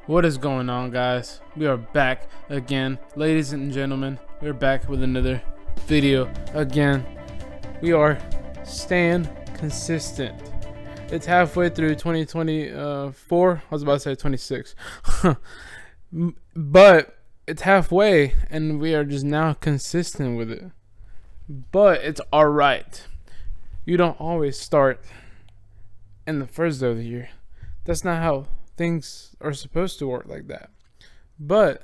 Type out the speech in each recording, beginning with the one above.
What is going on, guys? We are back again, ladies and gentlemen. We're back with another video again. We are staying consistent. It's halfway through 2024. I was about to say 26. But it's halfway and we are just now consistent with it. But it's alright. You don't always start in the first day of the year. That's not how things are supposed to work like that. But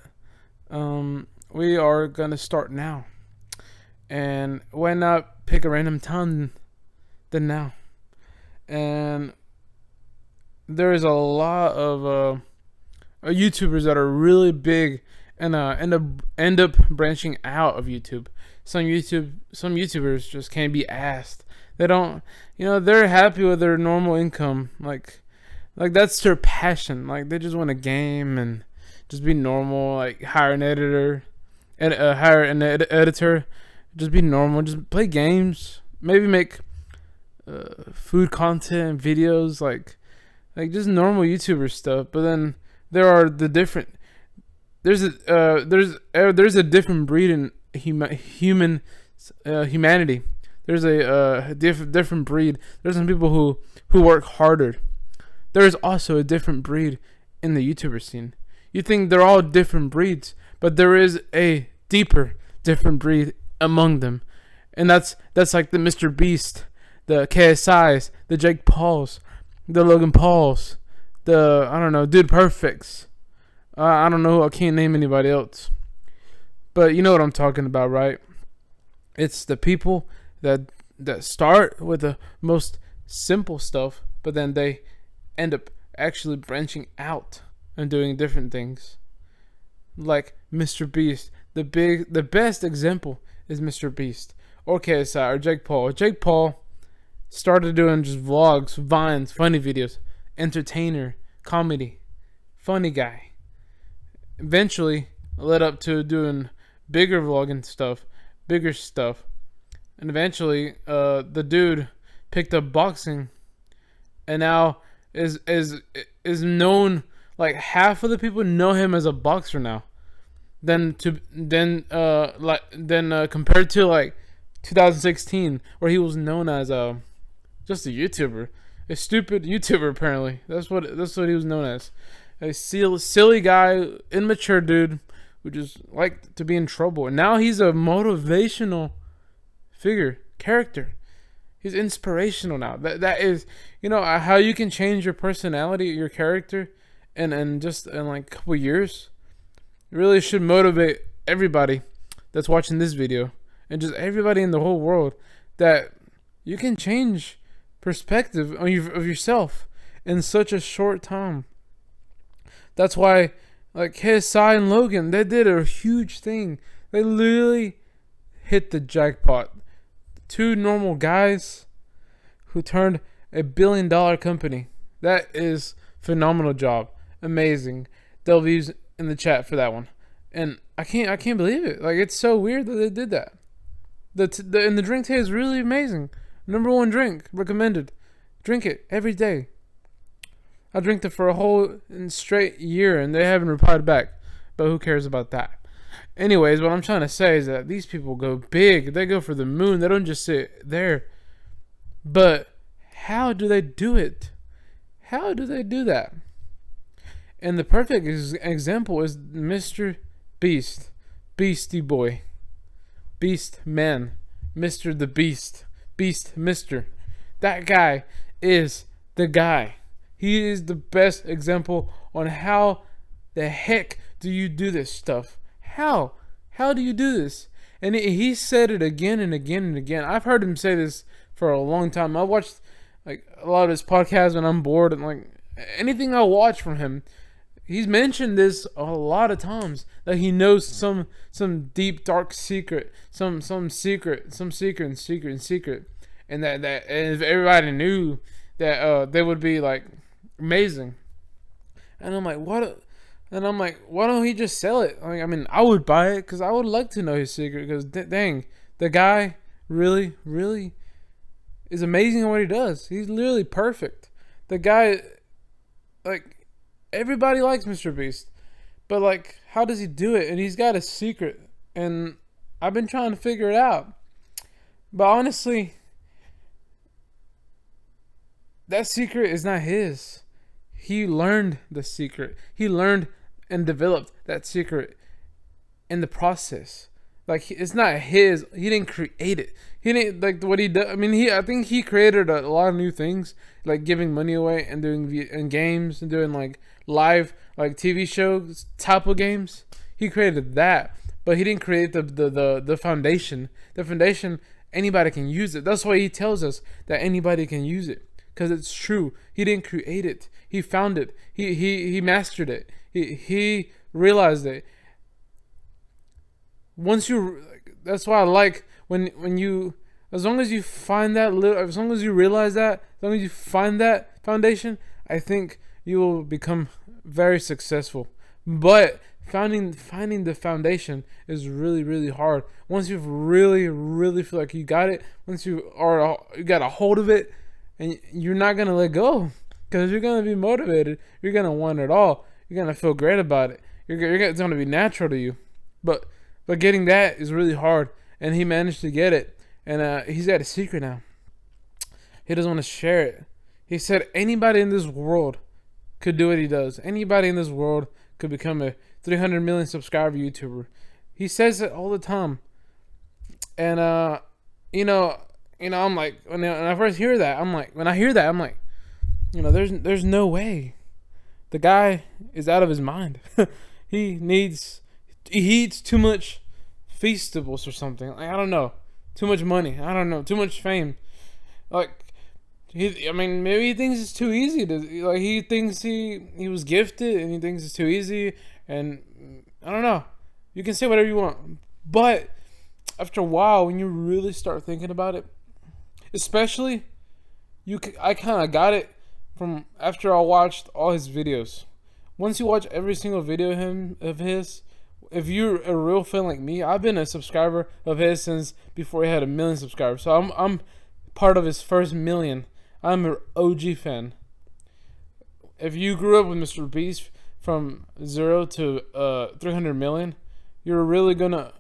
we are gonna start now. And why not pick a random time than now? And there is a lot of YouTubers that are really big and end up branching out of YouTube. Some YouTubers just can't be asked. They don't, they're happy with their normal income. Like that's their passion. Like they just want a game and just be normal. Like hire an editor, and hire an editor. Just be normal. Just play games. Maybe make food content videos. Like just normal YouTuber stuff. But then there are the different. There's a different breed in humanity. There's a different breed. There's some people who work harder. There is also a different breed in the YouTuber scene. You think they're all different breeds, but there is a deeper different breed among them, and that's like the MrBeast, the KSIs, the Jake Pauls, the Logan Pauls, the Dude Perfects. I don't know. I can't name anybody else, but you know what I'm talking about, right? It's the people that start with the most simple stuff, but then they end up actually branching out and doing different things. Like MrBeast, the best example is MrBeast or KSI or Jake Paul. Jake Paul started doing just vlogs, vines, funny videos, entertainer, comedy, funny guy. Eventually led up to doing bigger vlogging stuff, bigger stuff. And eventually, the dude picked up boxing, and now is known. Like half of the people know him as a boxer now. Then compared to like 2016, where he was known as just a YouTuber, a stupid YouTuber. Apparently, that's what he was known as. A silly guy, immature dude who just liked to be in trouble. And now he's a motivational character. He's inspirational now. That is, how you can change your personality, your character, and just in like a couple years. It really should motivate everybody that's watching this video, and just everybody in the whole world, that you can change perspective of yourself in such a short time. That's why, like KSI and Logan, they did a huge thing. They literally hit the jackpot. Two normal guys who turned $1 billion company. That is phenomenal job. Amazing. W's in the chat for that one. And I can't believe it. Like, it's so weird that they did that. And the drink today is really amazing. #1 drink recommended. Drink it every day. I drank it for a whole straight year and they haven't replied back. But who cares about that? Anyways, what I'm trying to say is that these people go big. They go for the moon. They don't just sit there. But how do they do it? How do they do that? And the perfect example is MrBeast. Beastie Boy. Beast Man. Mr. the Beast. Beast Mr. That guy is the guy. He is the best example on how the heck do you do this stuff. How do you do this? And he said it again and again and again. I've heard him say this for a long time. I watched like a lot of his podcasts when I'm bored, and like anything I watch from him, he's mentioned this a lot of times, that he knows some deep dark secret, some secret, and that if everybody knew that, they would be like amazing. And I'm like, what? And I'm like, why don't he just sell it? Like, I mean, I would buy it because I would like to know his secret. Because dang, the guy really is amazing at what he does. He's literally perfect. The guy, like, everybody likes MrBeast, but like, how does he do it? And he's got a secret, and I've been trying to figure it out. But honestly, that secret is not his. He learned the secret. He learned and developed that secret in the process. Like, it's not his. He didn't create it. He didn't, like, what he did. I mean, I think he created a lot of new things, like giving money away and doing games and doing like live like TV shows type of games. He created that, but he didn't create the foundation. The foundation, anybody can use it. That's why he tells us that anybody can use it, because it's true. He didn't create it. He found it. He mastered it. He realized it. Once you, that's why I like when you, as long as you find that little, as long as you realize that, as long as you find that foundation, I think you will become very successful. But finding the foundation is really, really hard. Once you've really feel like you got it, once you got a hold of it, and you're not gonna let go, because you're gonna be motivated. You're gonna want it all. You're gonna feel great about it. It's gonna be natural to you. But getting that is really hard, and he managed to get it, and he's got a secret now. He doesn't want to share it. He said anybody in this world could do what he does. Anybody in this world could become a 300 million subscriber YouTuber. He says it all the time, and I'm like, when I first hear that, I'm like, there's no way. The guy is out of his mind. He eats too much Feastables or something. Like, I don't know. Too much money. I don't know. Too much fame. Like, maybe he thinks it's too easy to, like, he thinks he was gifted and he thinks it's too easy, and I don't know. You can say whatever you want, but after a while, when you really start thinking about it, especially, I kind of got it from after I watched all his videos. Once you watch every single video of his, if you're a real fan like me, I've been a subscriber of his since before he had 1 million subscribers. So I'm part of his first 1 million. I'm an OG fan. If you grew up with MrBeast from 0 to 300 million, you're really gonna.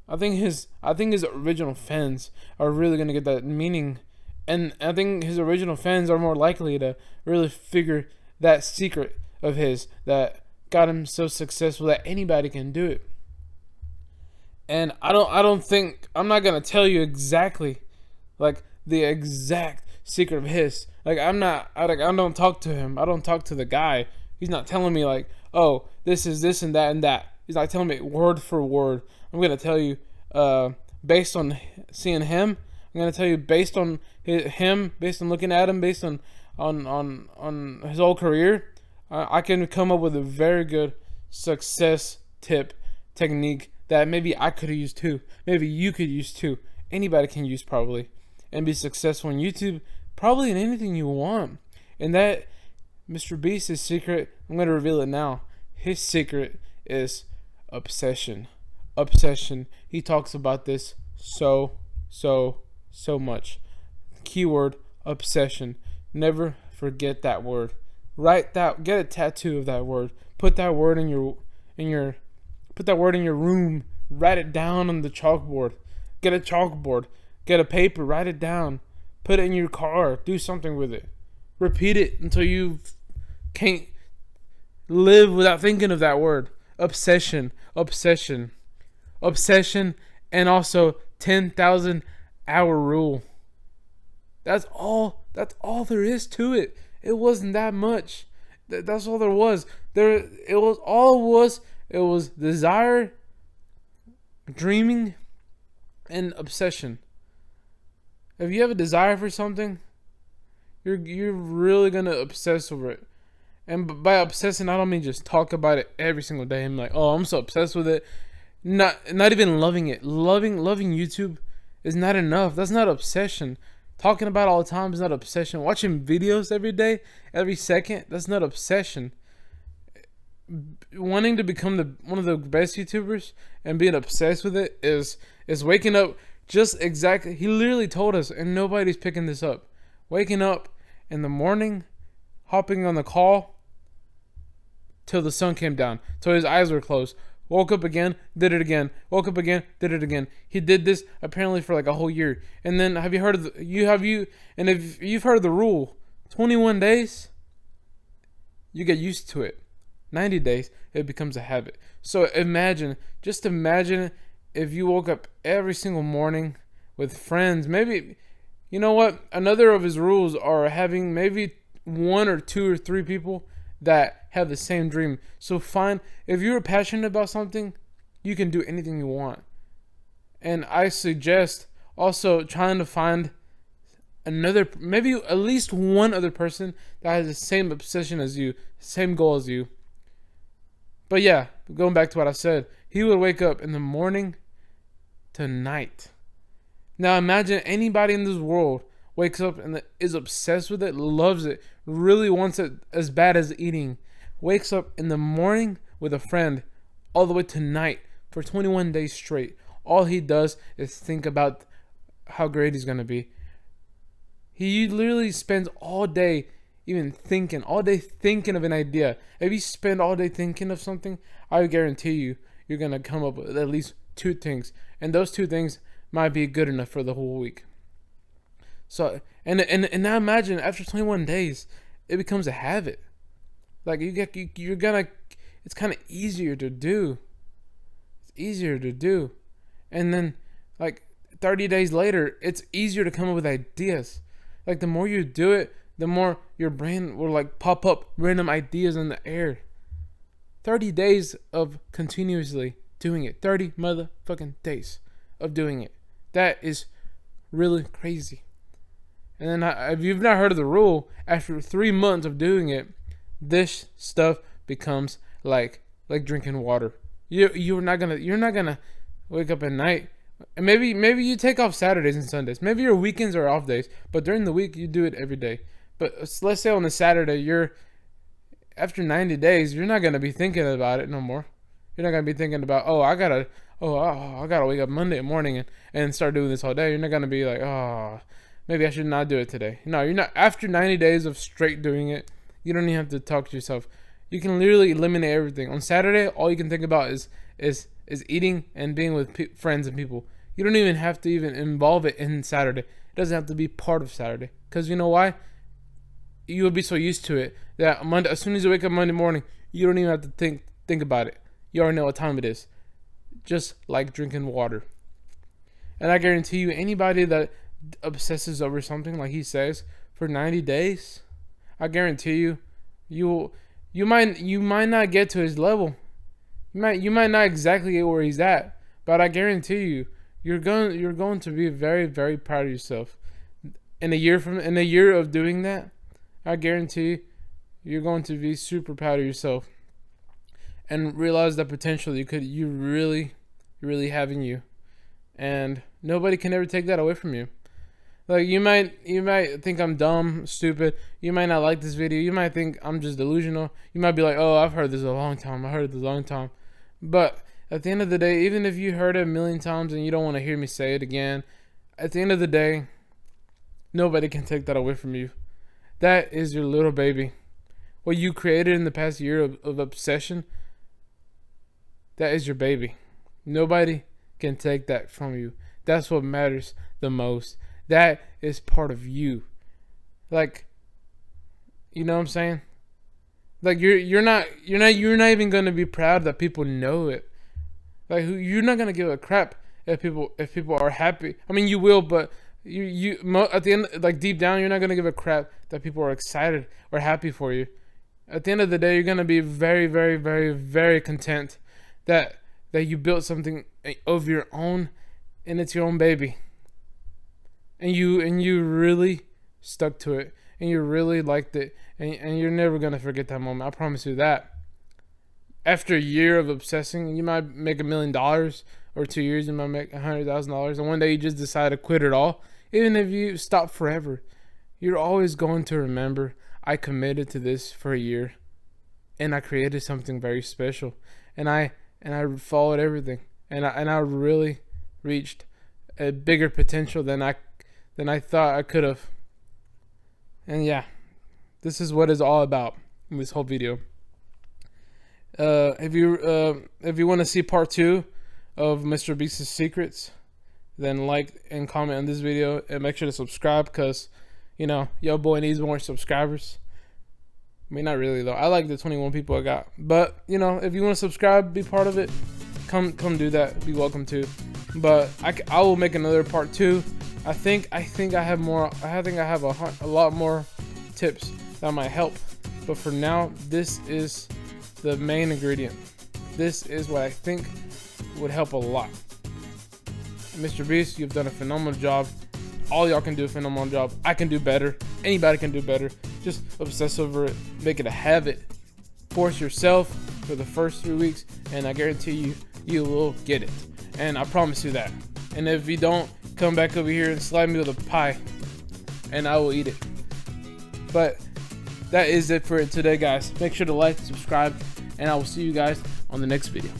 I think his original fans are really gonna get that meaning, and I think his original fans are more likely to really figure that secret of his that got him so successful that anybody can do it. And I'm not gonna tell you exactly, like, the exact secret of his. Like, I don't talk to him. I don't talk to the guy. He's not telling me like, oh, this is this and that and that. He's not telling me word for word. I'm gonna tell you, based on seeing him. I'm gonna tell you based on him, based on looking at him, based on his whole career. I can come up with a very good success technique that maybe I could have used too. Maybe you could use too. Anybody can use probably, and be successful on YouTube, probably in anything you want. And that MrBeast's secret, I'm gonna reveal it now. His secret is obsession. Obsession. He talks about this so much. Keyword obsession. Never forget that word. Write that. Get a tattoo of that word. Put that word in your room. Write it down on the chalkboard. Get a chalkboard. Get a paper. Write it down. Put it in your car. Do something with it. Repeat it until you can't live without thinking of that word. Obsession. Obsession. Obsession. And also 10,000 hour rule. That's all there is to it. It wasn't that much. That's all there was. It was desire, dreaming, and obsession. If you have a desire for something, you're really gonna obsess over it. And by obsessing, I don't mean just talk about it every single day. I'm like, oh, I'm so obsessed with it. Not even loving it. Loving YouTube is not enough. That's not obsession. Talking about it all the time is not obsession. Watching videos every day, every second, that's not obsession. Wanting to become one of the best YouTubers and being obsessed with it is waking up just exactly. He literally told us, and nobody's picking this up. Waking up in the morning, hopping on the call, till the sun came down, till his eyes were closed. Woke up again, did it again. Woke up again, did it again. He did this apparently for like a whole year. And then have you heard of if you've heard of the rule, 21 days, you get used to it. 90 days, it becomes a habit. So just imagine if you woke up every single morning with friends. Maybe, you know what? Another of his rules are having maybe 1 or 2 or 3 people that have the same dream. So if you're passionate about something, you can do anything you want. And I suggest also trying to find maybe at least one other person that has the same obsession as you, same goal as you. But yeah, going back to what I said, he would wake up in the morning to night. Now imagine anybody in this world wakes up and is obsessed with it, loves it, really wants it as bad as eating, wakes up in the morning with a friend all the way to night for 21 days straight. All he does is think about how great he's going to be. He literally spends all day thinking of an idea. If you spend all day thinking of something, I guarantee you're going to come up with at least 2 things. And those 2 things might be good enough for the whole week. So, and now imagine after 21 days, it becomes a habit. Like it's kind of easier to do. It's easier to do. And then like 30 days later, it's easier to come up with ideas. Like the more you do it, the more your brain will like pop up random ideas in the air. 30 days of continuously doing it. 30 motherfucking days of doing it. That is really crazy. And then if you've not heard of the rule, after 3 months of doing it, this stuff becomes like drinking water. You're not gonna wake up at night. And maybe you take off Saturdays and Sundays. Maybe your weekends are off days, but during the week you do it every day. But let's say on a Saturday, after 90 days, you're not gonna be thinking about it no more. You're not gonna be thinking about I gotta wake up Monday morning and start doing this all day. You're not gonna be like, maybe I should not do it today. No, you're not. After 90 days of straight doing it, you don't even have to talk to yourself. You can literally eliminate everything. On Saturday, all you can think about is eating and being with friends and people. You don't even have to even involve it in Saturday. It doesn't have to be part of Saturday. Because you know why? You will be so used to it that as soon as you wake up Monday morning, you don't even have to think about it. You already know what time it is. Just like drinking water. And I guarantee you, anybody that obsesses over something like he says for 90 days, I guarantee you might not get to his level. You might not exactly get where he's at, but I guarantee you're going to be very, very proud of yourself. In a year of doing that, I guarantee you're going to be super proud of yourself and realize the potential you really have in you. And nobody can ever take that away from you. Like you might think I'm dumb, stupid. You might not like this video. You might think I'm just delusional. You might be like, "Oh, I've heard this a long time." But at the end of the day, even if you heard it a million times and you don't want to hear me say it again, at the end of the day, nobody can take that away from you. That is your little baby. What you created in the past year of obsession, that is your baby. Nobody can take that from you. That's what matters the most. That is part of you. Like, you know what I'm saying? Like you're not even gonna be proud that people know it. Like you're not gonna give a crap if people are happy. I mean, you will, but you at the end, like deep down, you're not gonna give a crap that people are excited or happy for you. At the end of the day, you're gonna be very, very, very, very content that you built something of your own, and it's your own baby. And you really stuck to it, and you really liked it, and you're never gonna forget that moment. I promise you that. After a year of obsessing, you might make $1 million, or 2 years you might make $100,000, and one day you just decide to quit it all. Even if you stop forever, you're always going to remember, I committed to this for a year, and I created something very special, and I followed everything, and I really reached a bigger potential than I thought I could have. And yeah, this is what it's all about in this whole video. If you want to see part 2 of MrBeast's secrets, then like and comment on this video and make sure to subscribe, because you know your boy needs more subscribers. I mean, not really though. I like the 21 people I got, but you know, if you want to subscribe, be part of it, come do that. Be welcome to. But I will make another part 2. I think I have more. I think I have a lot more tips that might help. But for now, this is the main ingredient. This is what I think would help a lot. MrBeast, you've done a phenomenal job. All y'all can do a phenomenal job. I can do better. Anybody can do better. Just obsess over it. Make it a habit. Force yourself for the first 3 weeks, and I guarantee you, you will get it. And I promise you that. And if you don't, come back over here and slide me with a pie, and I will eat it. But that is it for today, guys. Make sure to like, subscribe, and I will see you guys on the next video.